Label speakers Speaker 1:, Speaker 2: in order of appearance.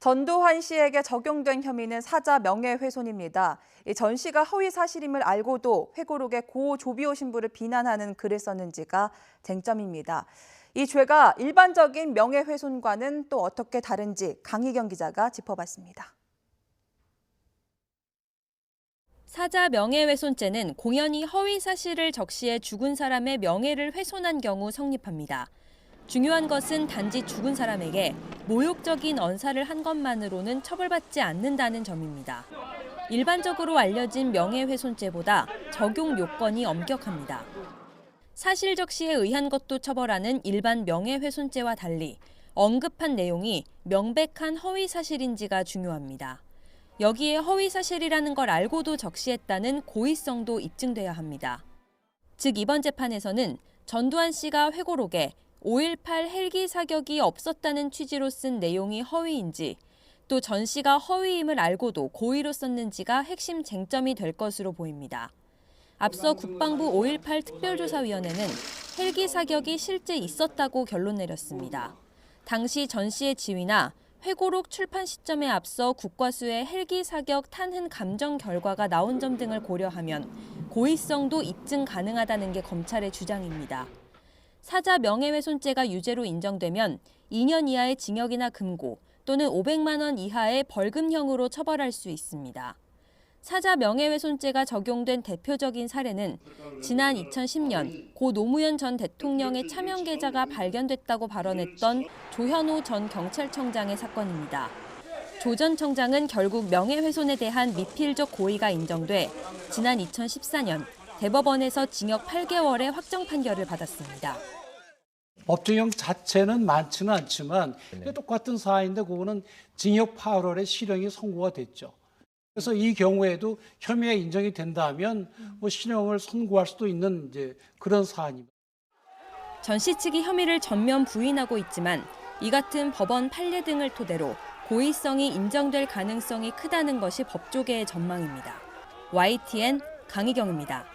Speaker 1: 전두환 씨에게 적용된 혐의는 사자 명예훼손입니다. 전 씨가 허위 사실임을 알고도 회고록에 고 조비오 신부를 비난하는 글을 썼는지가 쟁점입니다. 이 죄가 일반적인 명예훼손과는 또 어떻게 다른지 강희경 기자가 짚어봤습니다.
Speaker 2: 사자 명예훼손죄는 공연히 허위 사실을 적시해 죽은 사람의 명예를 훼손한 경우 성립합니다. 중요한 것은 단지 죽은 사람에게 모욕적인 언사를 한 것만으로는 처벌받지 않는다는 점입니다. 일반적으로 알려진 명예훼손죄보다 적용 요건이 엄격합니다. 사실 적시에 의한 것도 처벌하는 일반 명예훼손죄와 달리 언급한 내용이 명백한 허위 사실인지가 중요합니다. 여기에 허위 사실이라는 걸 알고도 적시했다는 고의성도 입증돼야 합니다. 즉 이번 재판에서는 전두환 씨가 회고록에 5.18 헬기 사격이 없었다는 취지로 쓴 내용이 허위인지 또 전 씨가 허위임을 알고도 고의로 썼는지가 핵심 쟁점이 될 것으로 보입니다. 앞서 국방부 5.18 특별조사위원회는 헬기 사격이 실제 있었다고 결론 내렸습니다. 당시 전 씨의 지위나 회고록 출판 시점에 앞서 국과수의 헬기 사격 탄흔 감정 결과가 나온 점 등을 고려하면 고의성도 입증 가능하다는 게 검찰의 주장입니다. 사자 명예훼손죄가 유죄로 인정되면 2년 이하의 징역이나 금고 또는 500만 원 이하의 벌금형으로 처벌할 수 있습니다. 사자 명예훼손죄가 적용된 대표적인 사례는 지난 2010년 고 노무현 전 대통령의 차명 계좌가 발견됐다고 발언했던 조현오 전 경찰청장의 사건입니다. 조 전 청장은 결국 명예훼손에 대한 미필적 고의가 인정돼 지난 2014년 대법원에서 징역 8개월의 확정 판결을 받았습니다.
Speaker 3: 법정형 자체는 많지는 않지만 똑같은 사안인데 그거는 징역 8월에 실형이 선고가 됐죠. 그래서 이 경우에도 혐의가 인정이 된다면 실형을 선고할 수도 있는 그런 사안입니다.
Speaker 2: 전 씨 측이 혐의를 전면 부인하고 있지만 이 같은 법원 판례 등을 토대로 고의성이 인정될 가능성이 크다는 것이 법조계의 전망입니다. YTN 강희경입니다.